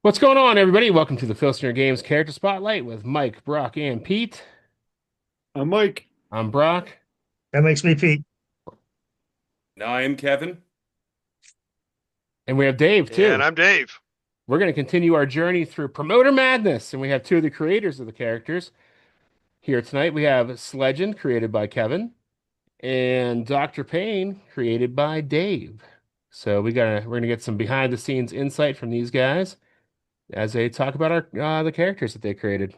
What's going on, everybody? Welcome to the Filsinger Games Character Spotlight with Mike, Brock, and Pete. I'm Mike. I'm Brock, That makes me Pete. No, I am Kevin. and we have Dave, And too. I'm Dave. We're going to continue our journey through Promoter Madness, and we have two of the creators of the characters here tonight. We have Sledgend, created by Kevin, and Dr. Payne, created by Dave. So we're gonna get some behind the scenes insight from these guys as they talk about our the characters that they created.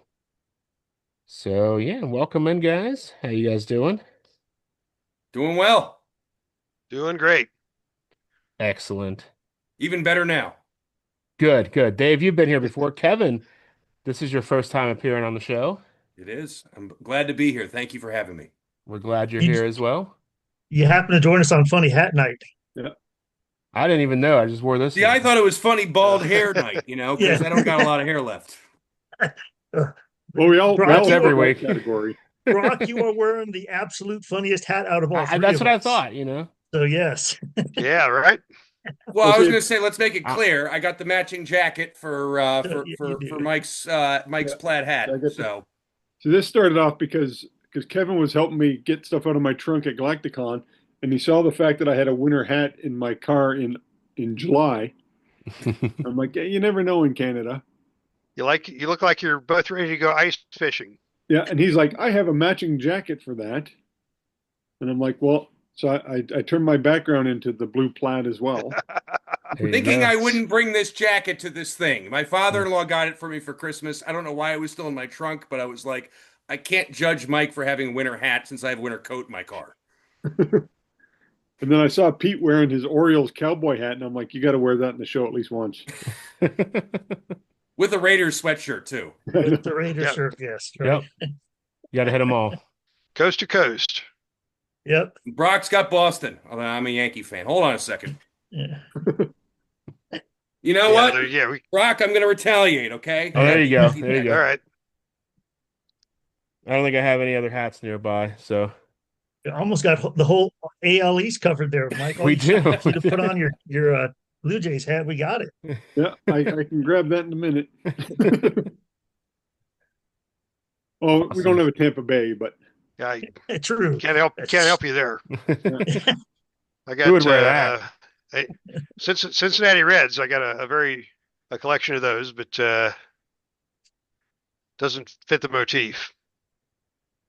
So yeah, welcome in, guys. How you guys doing? Doing well. Doing great. Excellent. Even better now. Good, good. Dave, you've been here before. Kevin, this is your first time appearing on the show. It is. I'm glad to be here. Thank you for having me. We're glad you're You, here as well. you happen to join us on Funny Hat Night. Yeah. I didn't even know. I just wore this See, I one. thought it was funny bald hair night, because Yeah. I don't got a lot of hair left. Uh, Well, we all Brock, That's every fall in week. that category. Brock, you are wearing the absolute funniest hat out of all three That's of what I us. thought. So yes, Yeah, right. Well, Well, I was see, going to say, let's make it I, clear. I got the matching jacket for you do. Mike's plaid hat. I got the- So so this started off because Kevin was helping me get stuff out of my trunk at Galacticon, and he saw the fact that I had a winter hat in my car in July. I'm like, yeah, you never know in Canada. You look like you're both ready to go ice fishing. Yeah, and he's like, I have a matching jacket for that, and I'm like, well, so I turned my background into the blue plaid as well. there you thinking go. I wouldn't bring this jacket to this thing. My father-in-law got it for me for Christmas. I don't know why it was still in my trunk, but I was like, I can't judge Mike for having a winter hat since I have a winter coat in my car. And then I saw Pete wearing his Orioles cowboy hat, and I'm like, you got to wear that in the show at least once. With a Raiders sweatshirt, too. With the Raider Yep. shirt. Yes, right. Yep. You got to hit them all. Coast to coast. Yep. Brock's got Boston. Although I'm a Yankee fan. Hold on a second. Yeah. You know Yeah, what? we Brock, I'm going to retaliate, okay? Oh, there you go. There you all go. right. I don't think I have any other hats nearby, so You almost got the whole AL East covered there, Mike. All we you do. need to put on your Blue Jays hat. We got it. Yeah, I can grab that in a minute. Oh, we don't have a Tampa Bay, but Yeah, I True. can't help you there. I Who would got wear that? Cincinnati Reds. I got a collection of those, but doesn't fit the motif.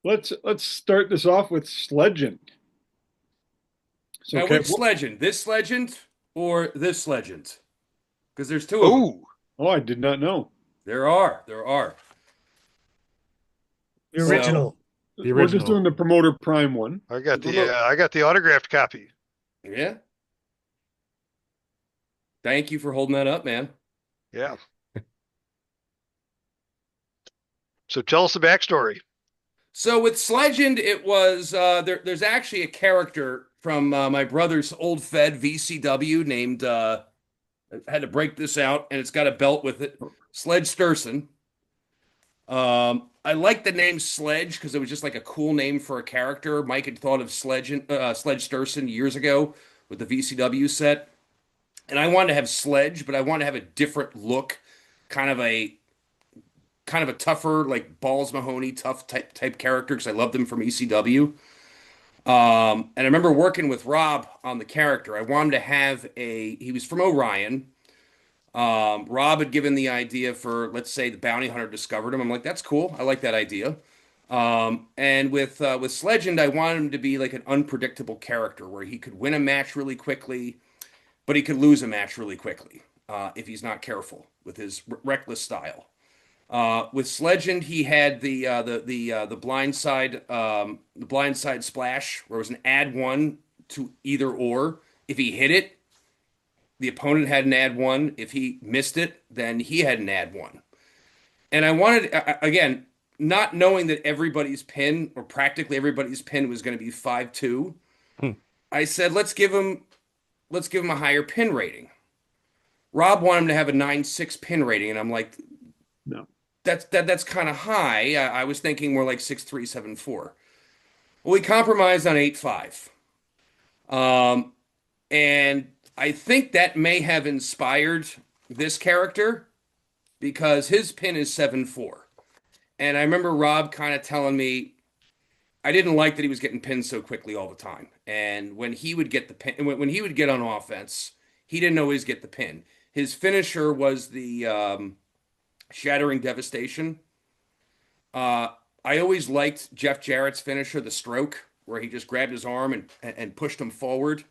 let's start this off with Sledgend. So, Now, Kev, which legend? This legend or this legend? Because there's two of them. Ooh, oh, I did not know. There are. There are. The So- original. The We're just original. doing the promoter prime one. I got the autographed copy. Yeah. Thank you for holding that up, man. Yeah. So tell us the backstory. So with Sledgend, it was there's actually a character from my brother's old Fed VCW named I had to break this out, and it's got a belt with it. Sledge Sturson. I like the name Sledge because it was just like a cool name for a character. Mike had thought of Sledge Sturson years ago with the VCW set, and I wanted to have Sledge, but I wanted to have a different look, kind of a tougher, like Balls Mahoney tough type character because I loved him from ECW. And I remember working with Rob on the character. I wanted to have he was from Orion. Rob had given the idea for, let's say, the bounty hunter discovered him. I'm like, that's cool. I like that idea. And with Sledgend, I wanted him to be like an unpredictable character where he could win a match really quickly, but he could lose a match really quickly if he's not careful with his reckless style. With Sledgend, he had the blind side splash, where it was an add one to either or. If he hit it, the opponent had an add one. If he missed it, then he had an add one. And I wanted, again, not knowing that everybody's pin or practically everybody's pin was going to be 5-2. Hmm. I said, let's give him a higher pin rating. Rob wanted him to have a 9-6 pin rating, and I'm like, No. that's kind of high. I was thinking more like 6-3, 7-4. Well, we compromised on 8-5. And I think that may have inspired this character because his pin is 7-4. And I remember Rob kind of telling me I didn't like that he was getting pinned so quickly all the time. And when he would get the pin, when he would get on offense, he didn't always get the pin. His finisher was the Shattering Devastation. Uh, I always liked Jeff Jarrett's finisher, the stroke, where he just grabbed his arm and pushed him forward.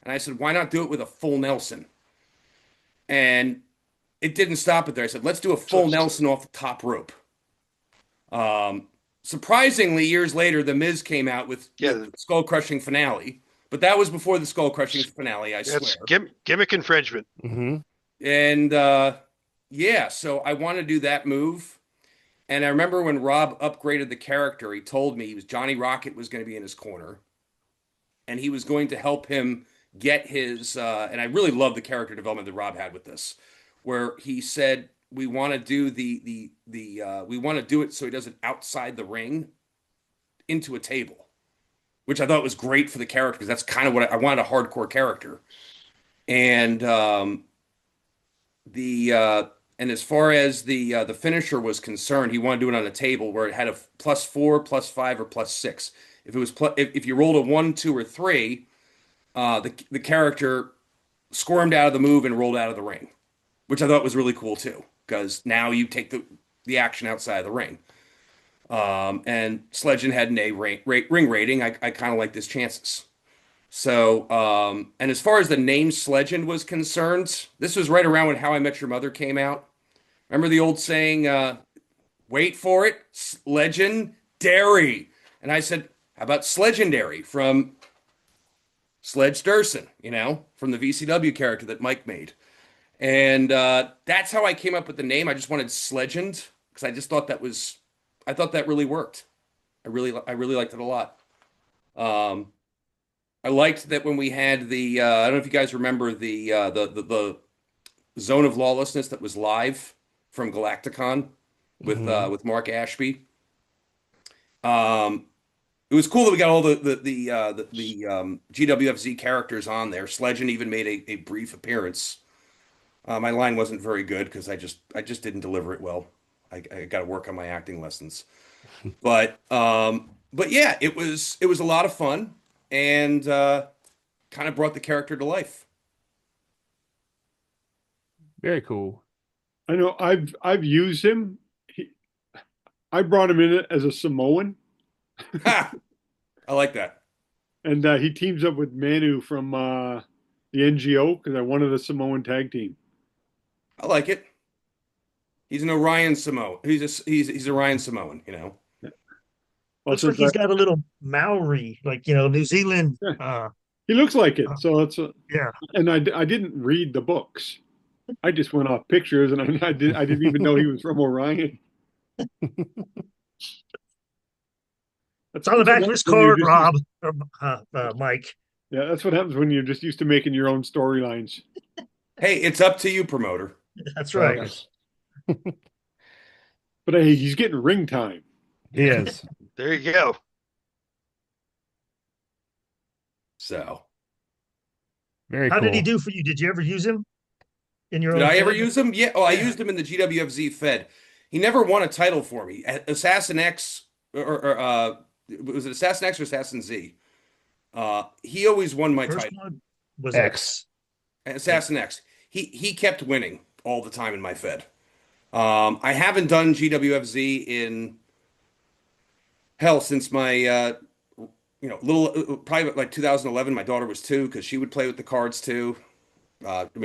And I said, why not do it with a full Nelson? And it didn't stop it there. I said, let's do a full Nelson off the top rope. Surprisingly, years later, The Miz came out with the Skull Crushing finale, but that was before the Skull Crushing finale, I swear. That's gimmick infringement. Mm-hmm. And yeah, so I want to do that move. And I remember when Rob upgraded the character, he told me Johnny Rocket was going to be in his corner, and he was going to help him get his. And I really love the character development that Rob had with this, where he said, we want to do we want to do it so he does it outside the ring into a table, which I thought was great for the character because that's kind of what I wanted, a hardcore character. And and as far as the finisher was concerned, he wanted to do it on a table where it had a +4, +5, or +6. If it was if you rolled a 1, 2, or 3, the character squirmed out of the move and rolled out of the ring, which I thought was really cool too, because now you take the action outside of the ring. And Sledgend had an A ring rating. I kind of like his chances. So, and as far as the name Sledgend was concerned, this was right around when How I Met Your Mother came out. Remember the old saying, wait for it, legendary. And I said, how about Sledgendary from Sledge Durson, from the VCW character that Mike made. And that's how I came up with the name. I just wanted Sledgend because I just thought I thought that really worked. I really liked it a lot. I liked that when we had I don't know if you guys remember the Zone of Lawlessness that was live from Galacticon with Mark Ashby. It was cool that we got all the GWFZ characters on there. Sledgend even made a brief appearance. My line wasn't very good because I just didn't deliver it well. I got to work on my acting lessons. But yeah, it was a lot of fun and kind of brought the character to life. Very cool. I know I've used him. I brought him in as a Samoan. Ha! I like that. And he teams up with Manu from the NGO because I wanted a Samoan tag team. I like it. He's an Orion Samoan. He's Orion Samoan, Yeah. Looks like he's got a little Maori, like New Zealand. He looks like it. So it's yeah. And I didn't read the books. I just went off pictures, and I didn't even know he was from Orion. It's on the back of this card, Rob, Mike. Yeah, that's what happens when you're just used to making your own storylines. Hey, it's up to you, promoter. That's right. But hey, he's getting ring time. He is. There you go. So, very How cool. did he do for you? Did you ever use him in your did own I ever Fed? use him? Yeah. Oh, I used him in the GWFZ Fed. He never won a title for me. Assassin X, or was it Assassin X or Assassin Z? He always won my First title. one was X. Assassin X. He kept winning all the time in my Fed. I haven't done GWFZ in hell since my probably like 2011. My daughter was 2 because she would play with the cards too.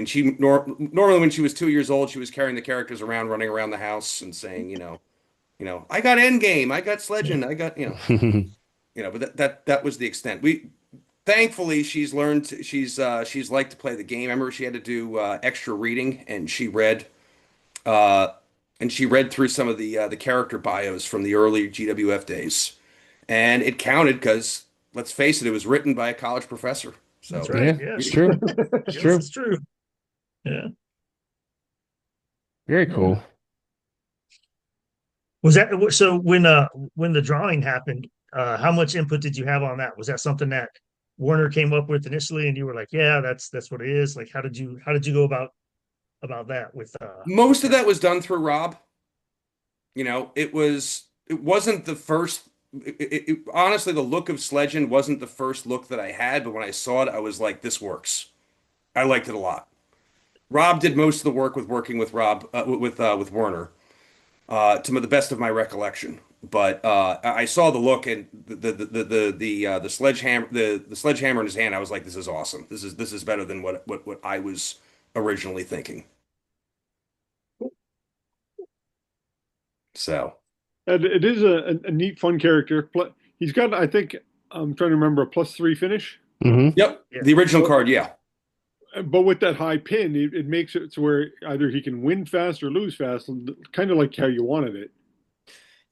She normally when she was 2 years old, she was carrying the characters around, running around the house and saying, I got Endgame, I got Sledgend, I got, but that was the extent. Thankfully, she's learned. She's liked to play the game. I remember she had to do extra reading, and she read through some of the character bios from the early GWF days, and it counted because let's face it, it was written by a college professor. So That's right. Yeah, Yes. it's true. It's true. It's true. Yeah. Very cool. Was that so? When the drawing happened, how much input did you have on that? Was that something that Warner came up with initially, and you were like, "Yeah, that's what it is." Like, how did you go about about that with Most of that was done through Rob. It wasn't the first. Honestly, the look of Sledgend wasn't the first look that I had, but when I saw it, I was like, this works. I liked it a lot. Rob did most of the work with working with Rob with Werner, to the best of my recollection. But I saw the look and the sledgehammer the sledgehammer in his hand. I was like, this is awesome. This is better than what I was originally thinking. So And it is a neat, fun character. He's got, I think, I'm trying to remember, a +3 finish. Hmm. yep, Yeah. the original card, yeah. But with that high pin, it makes it to where either he can win fast or lose fast, kind of like how you wanted it.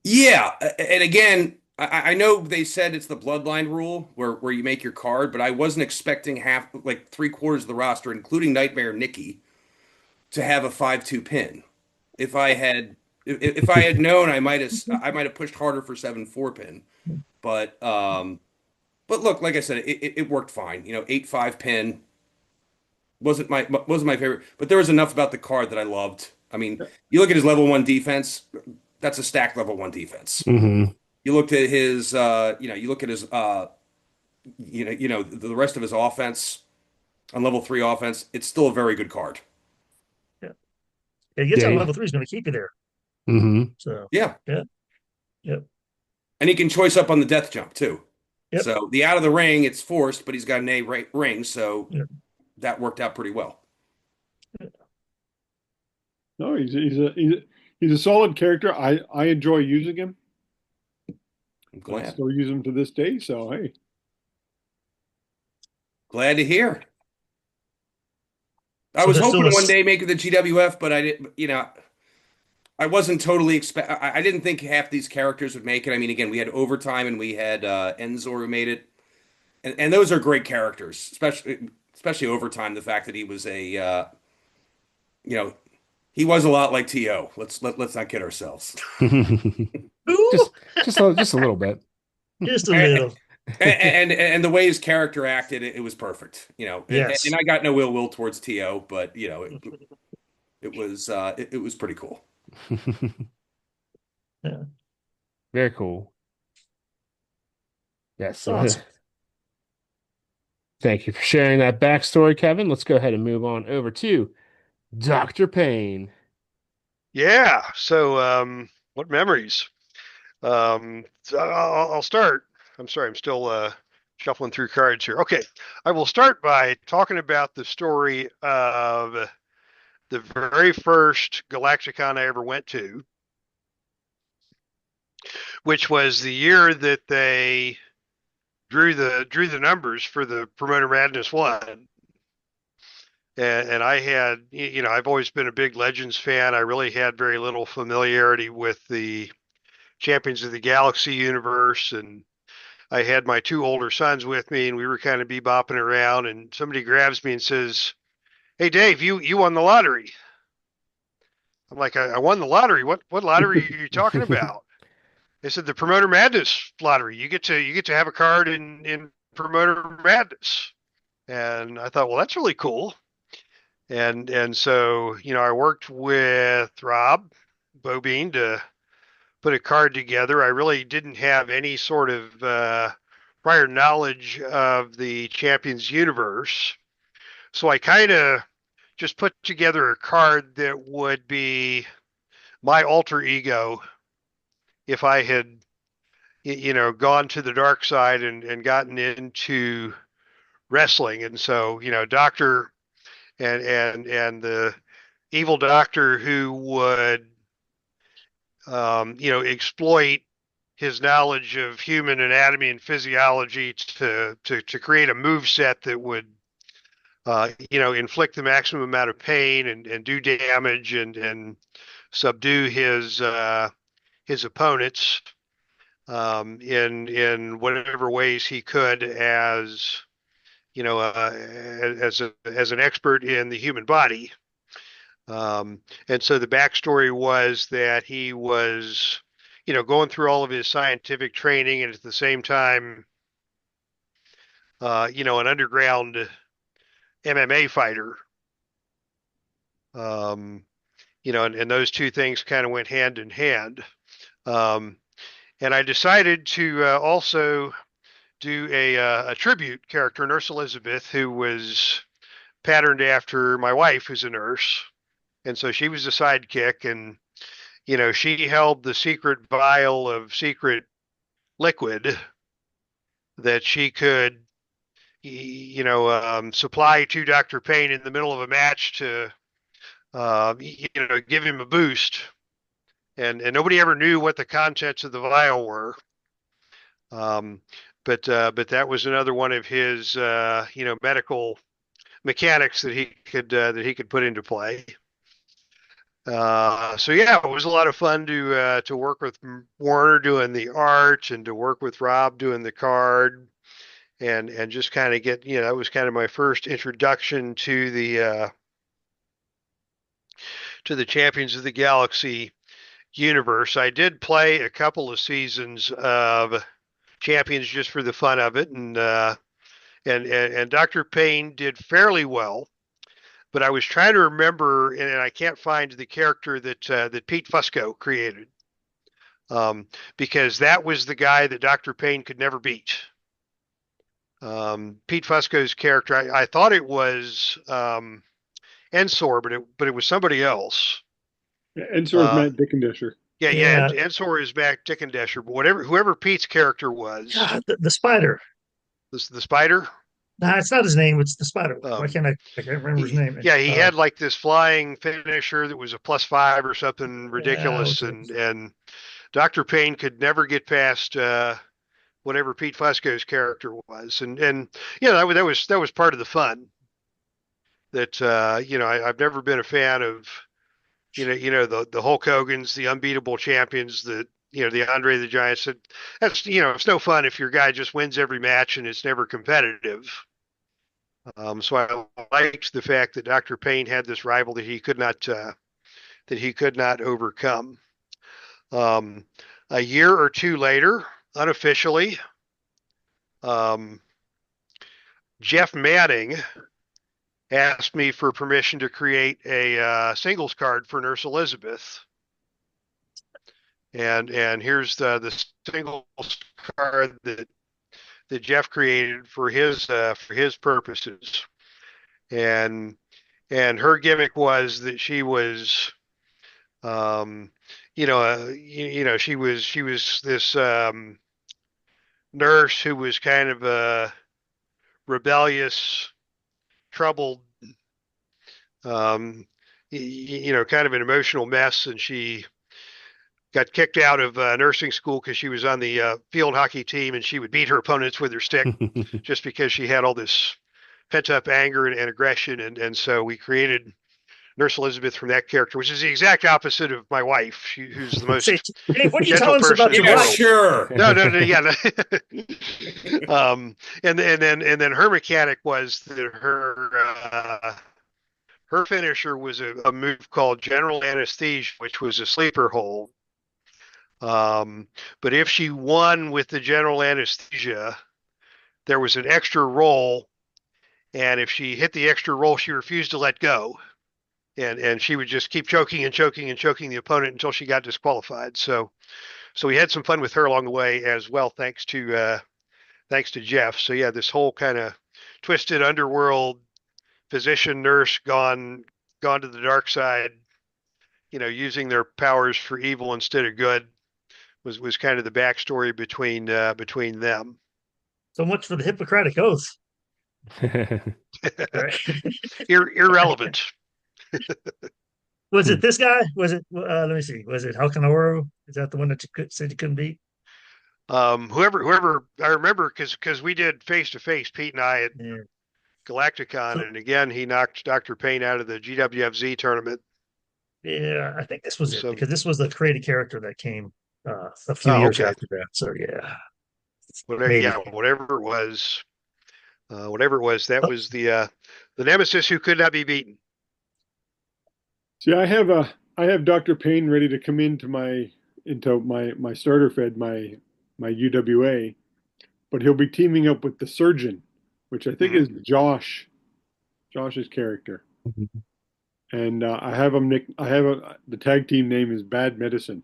Yeah, and again, I know they said it's the bloodline rule where you make your card, but I wasn't expecting half, like three-quarters of the roster, including Nightmare Nikki, to have a 5-2 pin. If I had if I had known, I might have pushed harder for 7-4 pin. But look, like I said, it worked fine. 8-5 pin wasn't my favorite, but there was enough about the card that I loved. I mean, you look at his level one defense, that's a stacked level one defense. Hmm. You looked at his, you look at his, the rest of his offense on level three offense. It's still a very good card. Yeah. It gets on Yeah. level 3 is going to keep you there. Hmm. So Yeah, yeah, yep, and he can choice up on the death jump too. yep, So the out of the ring, it's forced, but he's got an ring, so yep. that worked out pretty well. No, he's a solid character. I enjoy using him. I'm I glad. still use him to this day. So hey, Glad to hear. I So was there's still hoping a one day make it the GWF, but I didn't. I wasn't totally expect. I didn't think half these characters would make it. I mean, again, we had Overtime and we had Enzor who made it, and those are great characters, especially Overtime. The fact that he was you know, he was a lot like To. Let's not kid ourselves. Ooh, just just a little bit. just a little. And the way his character acted, it was perfect. And Yes. I got no ill will towards To, but it was pretty cool. Yeah. Very cool. Yes. So Awesome. thank you for sharing that backstory, Kevin. Let's go ahead and move on over to Dr. Payne. Yeah. So, what memories? So I'll start. I'm sorry, I'm still shuffling through cards here. Okay, I will start by talking about the story of the very first Galacticon I ever went to, which was the year that they drew the numbers for the Promoter Madness one. And I had, I've always been a big Legends fan. I really had very little familiarity with the Champions of the Galaxy universe, and I had my two older sons with me, and we were kind of bebopping around, and somebody grabs me and says, "Hey, Dave, you won the lottery." I'm like, I won the lottery. What lottery are you talking about? They said the Promoter Madness lottery. You get to have a card in Promoter Madness. And I thought, well, that's really cool. And so, I worked with Rob Bobine to put a card together. I really didn't have any sort of prior knowledge of the Champions universe. So I kind of just put together a card that would be my alter ego if I had, gone to the dark side and gotten into wrestling. And so, Doctor and the evil doctor who would, exploit his knowledge of human anatomy and physiology to create a move set that would inflict the maximum amount of pain and do damage and subdue his opponents in whatever ways he could as as an expert in the human body. And so the backstory was that he was, going through all of his scientific training and at the same time, an underground MMA fighter. Um, and those two things kind of went hand in hand. Um, and I decided to also do a tribute character, Nurse Elizabeth, who was patterned after my wife, who's a nurse. And so she was a sidekick, and she held the secret vial of secret liquid that she could, supply to Dr. Payne in the middle of a match to, give him a boost. And nobody ever knew what the contents of the vial were. Um, but that was another one of his, medical mechanics that he could put into play. So yeah, it was a lot of fun to work with Warner doing the art and to work with Rob doing the card and just kind of get, that was kind of my first introduction to the Champions of the Galaxy universe. I did play a couple of seasons of Champions just for the fun of it, and Dr. Payne did fairly well. But I was trying to remember, and I can't find the character that Pete Fusco created, because that was the guy that Dr. Payne could never beat. Pete Fusco's character, I thought it was Ensor, but it was somebody else. Ensor's Matt Dickendesher. Yeah. Ensor is Matt Dickendesher, but whoever Pete's character was, God, the spider. the spider. Nah, it's not his name. It's the spider. Why can't I can't remember his name. Yeah, he had like this flying finisher that was a +5 or something ridiculous, and Dr. Payne could never get past whatever Pete Fusco's character was, and that was part of the fun. That I've never been a fan of the Hulk Hogan's, the unbeatable champions, the Andre the Giant. That's it's no fun if your guy just wins every match and it's never competitive. So I liked the fact that Dr. Payne had this rival that he could not overcome. A year or two later, unofficially, Jeff Manning asked me for permission to create a singles card for Nurse Elizabeth. And here's the singles card that Jeff created for his purposes. And her gimmick was that she was she was this nurse who was kind of a rebellious, troubled, kind of an emotional mess, and she got kicked out of nursing school because she was on the field hockey team, and she would beat her opponents with her stick just because she had all this pent up anger and aggression, and so we created Nurse Elizabeth from that character, which is the exact opposite of my wife, who's the most hey, what are you gentle telling us person about in your the wife? world. Sure. No, yeah. And then her mechanic was that her finisher was a move called General Anesthesia, which was a sleeper hold. But if she won with the General Anesthesia, there was an extra roll, and if she hit the extra roll, she refused to let go. And she would just keep choking and choking and choking the opponent until she got disqualified. So we had some fun with her along the way as well, thanks to Jeff. So yeah, this whole kind of twisted underworld physician nurse gone to the dark side, using their powers for evil instead of good was kind of the backstory between them. So much for the Hippocratic Oath. Right. Irrelevant. Was it this guy? Was it? Let me see. Was it Halkanoro? Is that the one that you said you couldn't beat? Whoever I remember, because we did face to face, Pete and I at Galacticon, and again he knocked Dr. Payne out of the GWFZ tournament. Yeah, I think this was it, because this was the created character that came a few years after that. So yeah, whatever it was, that was the nemesis who could not be beaten. See, I have Dr. Payne ready to come into my starter fed, my UWA, but he'll be teaming up with the surgeon, which I think is Josh's character. and I have them. The tag team name is Bad Medicine.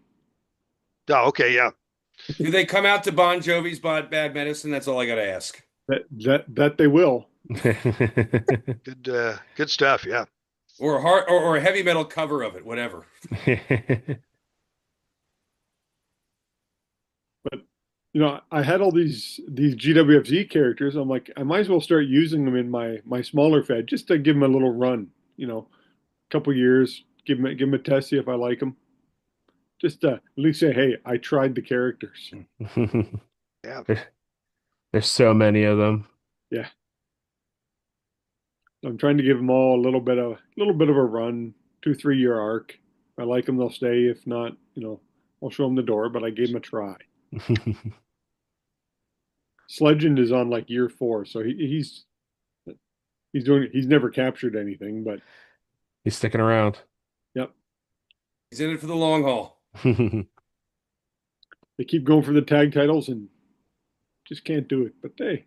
Oh, okay, yeah. Do they come out to Bon Jovi's Bad Medicine? That's all I got to ask. That they will. Good stuff, yeah. Or a hard or a heavy metal cover of it, whatever. But I had all these GWFZ characters. I'm like, I might as well start using them in my smaller Fed just to give them a little run. A couple years, give them a test, see if I like them. Just to at least say, hey, I tried the characters. Yeah. There's so many of them. Yeah. I'm trying to give them all a little bit of a run, 2, 3 year arc. If I like them, they'll stay. If not, I'll show them the door. But I gave them a try. Sledgend is on like year 4, so he's never captured anything, but He's sticking around. yep, He's in it for the long haul. they keep going for the tag titles and just can't do it. But hey,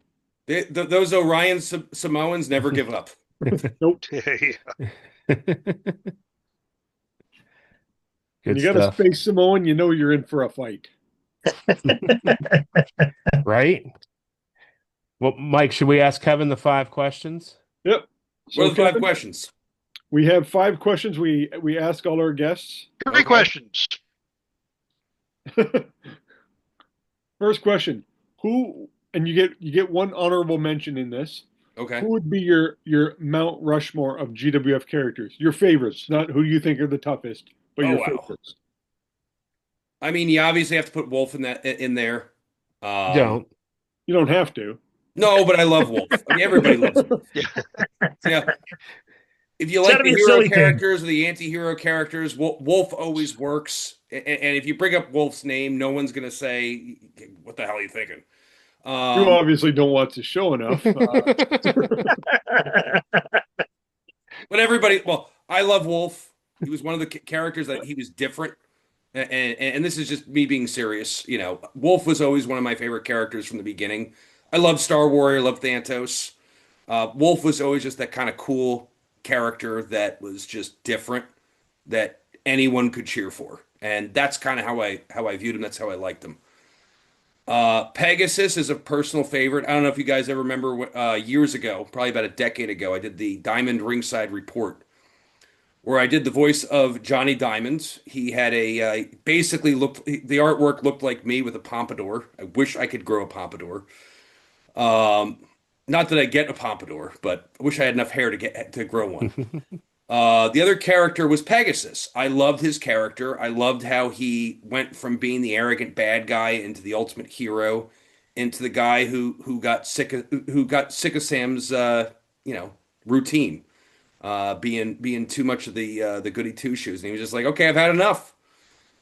Those Orion Samoans never give up. nope. When Good you got a stuff. space Samoan, you know you're in for a fight. Right? Well, Mike, should we ask Kevin the 5 questions? Yep. What are the 5 Kevin, questions? we have 5 questions we ask all our guests. 3 questions. First question: Who? And you get one honorable mention in this. Okay. Who would be your Mount Rushmore of GWF characters? Your favorites, not who you think are the toughest, but Oh, your wow. favorites. I mean, you obviously have to put Wolf in there. Don't. You don't have to. No, but I love Wolf. I mean, everybody loves Wolf. Yeah. If you It's like gotta the be a hero silly thing. characters or the anti-hero characters, Wolf always works. And if you bring up Wolf's name, no one's going to say, "What the hell are you thinking?" You obviously don't watch the show enough. But everybody, well, I love Wolf. He was one of the characters that he was different. And this is just me being serious. Wolf was always one of my favorite characters from the beginning. I love Star Warrior, love Thantos. Wolf was always just that kind of cool character that was just different, that anyone could cheer for. And that's kind of how I viewed him. That's how I liked him. Pegasus is a personal favorite. I don't know if you guys ever remember years ago, probably about a decade ago, I did the Diamond Ringside Report, where I did the voice of Johnny Diamond. He had basically the artwork looked like me with a pompadour. I wish I could grow a pompadour. Not that I get a pompadour, but I wish I had enough hair to grow one. The other character was Pegasus. I loved his character. I loved how he went from being the arrogant bad guy into the ultimate hero, into the guy who got sick of Sam's routine, being too much of the goody two shoes, and he was just like, okay, I've had enough.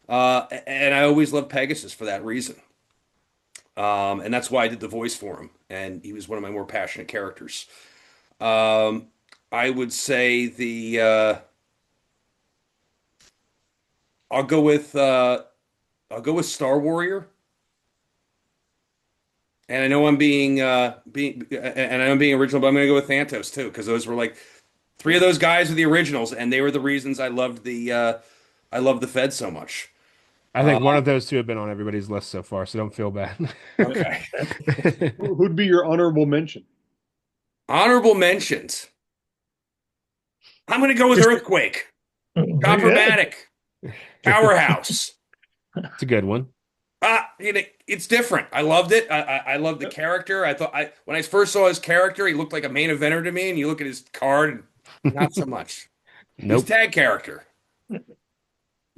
And I always loved Pegasus for that reason. And that's why I did the voice for him, and he was one of my more passionate characters. I would say I'll go with Star Warrior. And I know I'm being original, but I'm gonna go with Thantos too, because those were like 3 of those guys are the originals, and they were the reasons I loved the Fed so much. I think one of those 2 have been on everybody's list so far, so don't feel bad. Okay. Who'd be your honorable mention? Honorable mentions. I'm gonna go with Earthquake, Coppermatic, Powerhouse. It's a good one. It's different. I loved it. I loved the character. When I first saw his character, he looked like a main eventer to me, and you look at his card, and not so much. Nope. His tag character.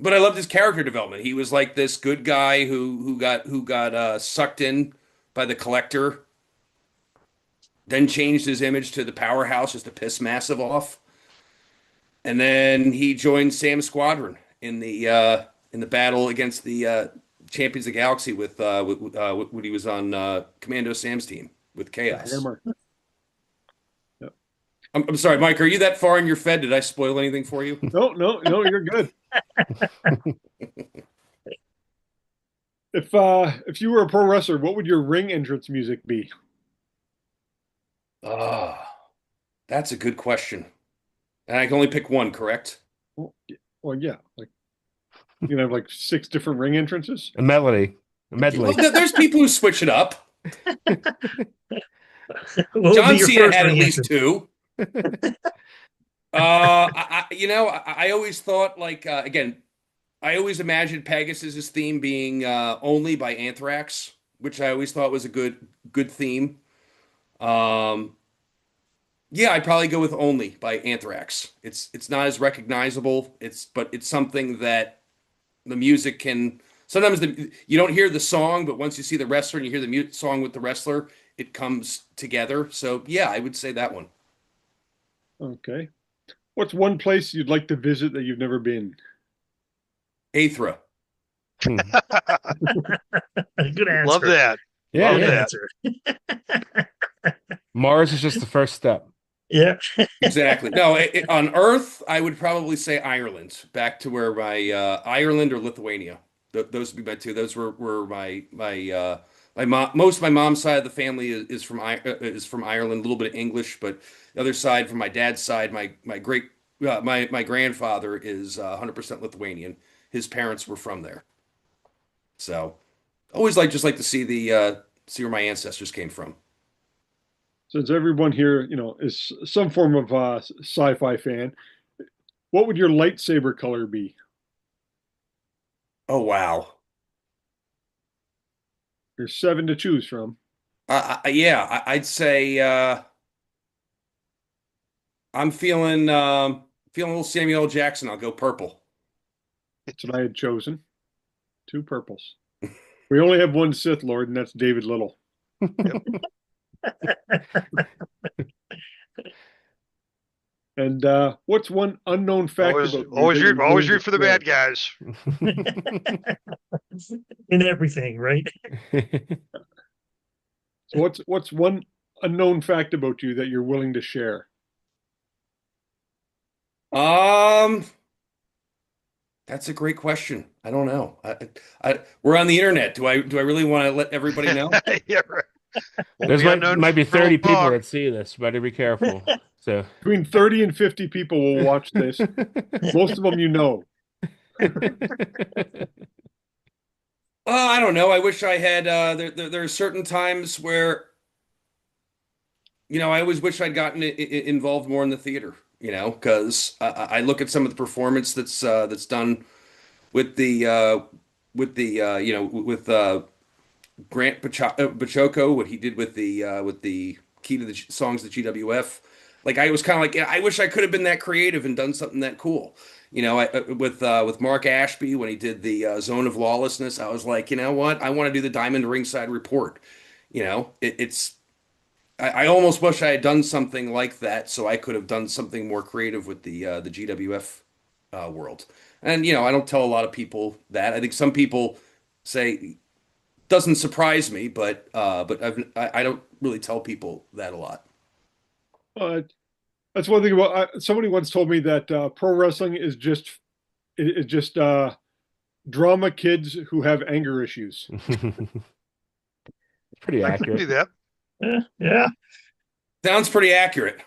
But I loved his character development. He was like this good guy who got sucked in by the Collector, then changed his image to the Powerhouse just to piss Massive off, and then he joined Sam's squadron in the battle against the Champions of the Galaxy with when he was on Commando Sam's team with Chaos. Yep. I'm sorry, Mike. Are you that far in your Fed? Did I spoil anything for you? No, you're good. If you were a pro wrestler, what would your ring entrance music be? That's a good question. And I can only pick one, correct? Well, well, yeah, like you can have like 6 different ring entrances. A melody, a Well, medley. there's people who switch it up. What would be John your Cena first had at ring least entrance? two. I always thought like again, I always imagined Pegasus's theme being "Only" by Anthrax, which I always thought was a good theme. Um, yeah, I'd probably go with "Only" by Anthrax. It's not as recognizable. But it's something that the music can. Sometimes you don't hear the song, but once you see the wrestler and you hear the song with the wrestler, it comes together. So yeah, I would say that one. Okay. What's one place you'd like to visit that you've never been? Aethra. Hmm. Good Love answer. that. Yeah, Love Good yeah. that. answer. Mars is just the first step. Yeah. Exactly. No, on Earth, I would probably say Ireland, back to where my Ireland or Lithuania. Those would be my two. Those were my mom. Most of my mom's side of the family is from Ireland. A little bit of English, but the other side, from my dad's side, my grandfather is 100% Lithuanian. His parents were from there. So always just like to see the see where my ancestors came from. Since everyone here, is some form of sci-fi fan, what would your lightsaber color be? Oh wow. There's 7 to choose from. Yeah, I'd say I'm feeling a little Samuel L. Jackson. I'll go purple. That's what I had chosen. 2 purples. We only have one Sith Lord, and that's David Little. Yep. And what's one unknown fact Always, about you that you're always willing to root for the share? bad guys. In everything, right? So what's one unknown fact about you that you're willing to share? Um, that's a great question. I don't know. We're on the internet. Do I really want to let everybody know? Yeah, right. Won't There's be unknown might be for 30 people long. that see this. Better be careful. So. Between 30 and 50 people will watch this. Most of them you know. I don't know. I wish I had. There are certain times where I always wish I'd gotten involved more in the theater. Because I look at some of the performance that's done with Grant Bachoco, what he did with the key to the songs of the GWF. Like I was kind of like, yeah, I wish I could have been that creative and done something that cool. With Mark Ashby when he did the Zone of Lawlessness, I was like, you know what? I want to do the Diamond Ringside Report. I almost wish I had done something like that, so I could have done something more creative with the GWF world. And I don't tell a lot of people that. I think some people say doesn't surprise me, but I don't really tell people that a lot. Uh, that's one thing about somebody once told me that pro wrestling is just drama kids who have anger issues. Pretty I can accurate. do that. Yeah. Sounds pretty accurate.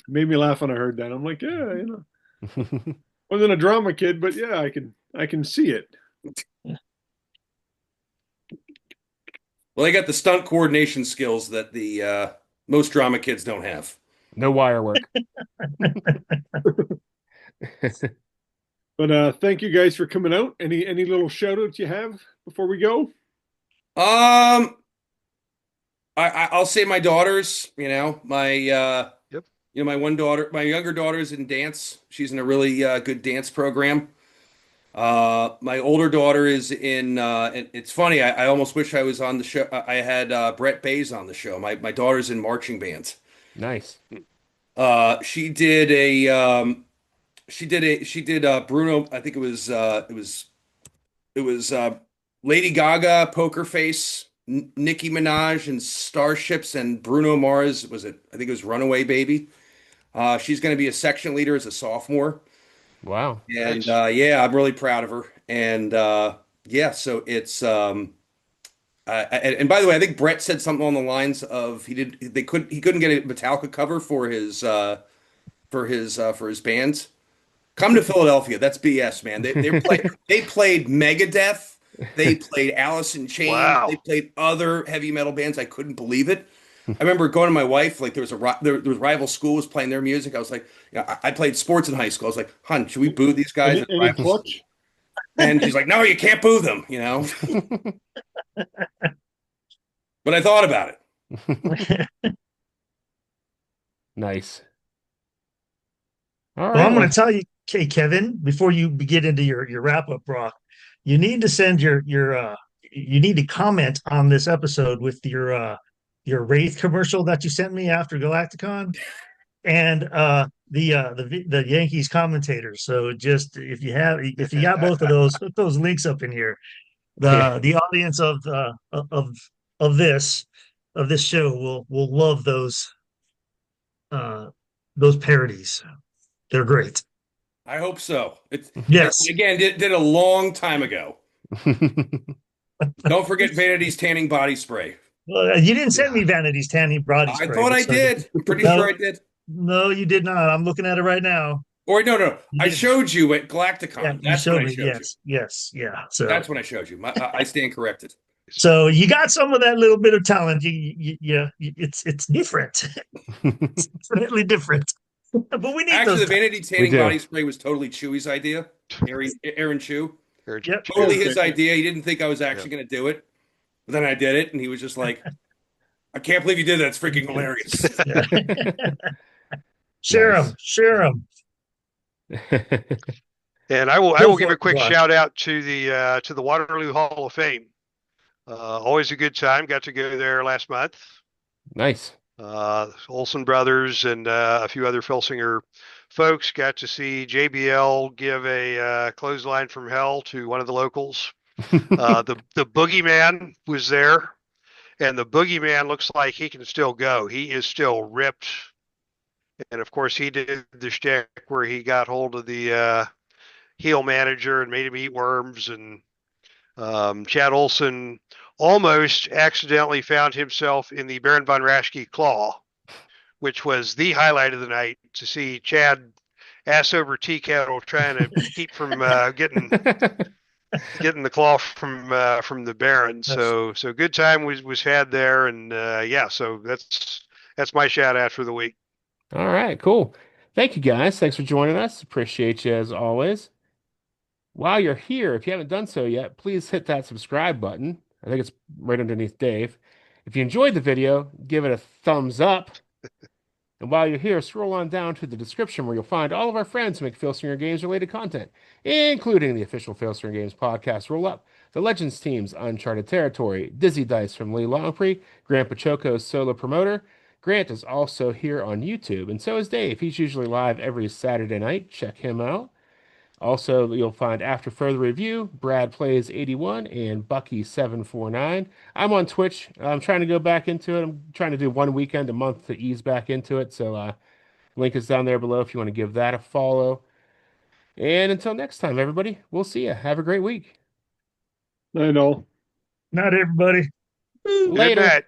Made me laugh when I heard that. I'm like, yeah, wasn't a drama kid, but yeah, I can see it. Well, they got the stunt coordination skills that the most drama kids don't have. No wire work. But thank you guys for coming out. Any little shout outs you have before we go? Um, I'll say my daughters. Yep. My one daughter, my younger daughter's in dance. She's in a really good dance program. My older daughter is in. It's funny. I almost wish I was on the show. I had Brett Bays on the show. My daughter's in marching band. Nice. She did a. She did Bruno. I think it was Lady Gaga, Poker Face, Nicki Minaj, and Starships, and Bruno Mars. Was it? I think it was Runaway Baby. She's going to be a section leader as a sophomore. Wow. And Nice. yeah, I'm really proud of her. And yeah, so it's And by the way, I think Brett said something along the lines of he couldn't get a Metallica cover for his bands. Come to Philadelphia. That's BS, man. They played Megadeth. They played Alice in Chains. They Wow. played other heavy metal bands. I couldn't believe it. I remember going to my wife, like there was rival schools playing their music. I was like, I played sports in high school. I was like, hon, should we boo these guys at Any rival schools? clutch? And she's like, no, you can't boo them. But I thought about it. Nice. All Well, right. I'm going Well, to tell you, okay, Kevin, before you get into your wrap up, Brock, you need to send you need to comment on this episode with your Wraith commercial that you sent me after Galacticon and the Yankees commentators. So just if you got both of those, put those links up in here. yeah. The audience of this show will love uh those parodies. They're great. I hope so. Yes. Again, did a long time ago. Don't forget Vanity's tanning body spray. Well, you didn't send Yeah. me Vanity's tanning body I spray, thought I so did. I'm pretty no, sure I did. no, you did not. I'm looking at it right now. Or no. You I didn't. showed you at Yeah, Galacticon. you That's when showed I me. showed you. Yes, yes, yeah. That's when I showed you. I stand corrected. So you got some of that little bit of talent. It's different. It's definitely different. But we need Actually, those. the Vanity We tanning do. body spray was totally Chewy's idea. Aaron Chew. Yep. Totally his Okay. idea. He didn't think I was Yeah. actually going to do it. But then I did it, and he was just like, I can't believe you did that. It's freaking hilarious. Yeah. Share Nice. them. Share them. And I Go will give for a it, quick Brock. shout out to the Waterloo Hall of Fame. Always a good time. Got to go there last month. Nice. Olsen brothers and a few other Filsinger folks got to see JBL give a clothesline from hell to one of the locals. The Boogeyman was there, and the Boogeyman looks like he can still go. He is still ripped, and of course he did the shtick where he got hold of the heel manager and made him eat worms, and Chad Olson almost accidentally found himself in the Baron von Raschke claw, which was the highlight of the night to see Chad ass over tea kettle trying to keep from getting the claw from the Baron. So good time was had there, and yeah, so that's my shout out for the week. All right, cool. Thank you guys. Thanks for joining us. Appreciate you as always. While you're here, if you haven't done so yet, please hit that subscribe button. I think it's right underneath Dave. If you enjoyed the video, give it a thumbs up. And while you're here, scroll on down to the description where you'll find all of our friends who make Filsinger Games related content, including the official Filsinger Games podcast Roll Up, the Legends team's Uncharted Territory, Dizzy Dice from Lee Longpree, Grant Pachoco's solo promoter. Grant is also here on YouTube, and so is Dave. He's usually live every Saturday night. Check him out. Also, you'll find After Further Review, Brad Plays 81, and Bucky 749. I'm on Twitch. I'm trying to go back into it. I'm trying to do one weekend a month to ease back into it. So, link is down there below if you want to give that a follow. And until next time, everybody, we'll see you. Have a great week. I know. Not everybody. Good Later. night.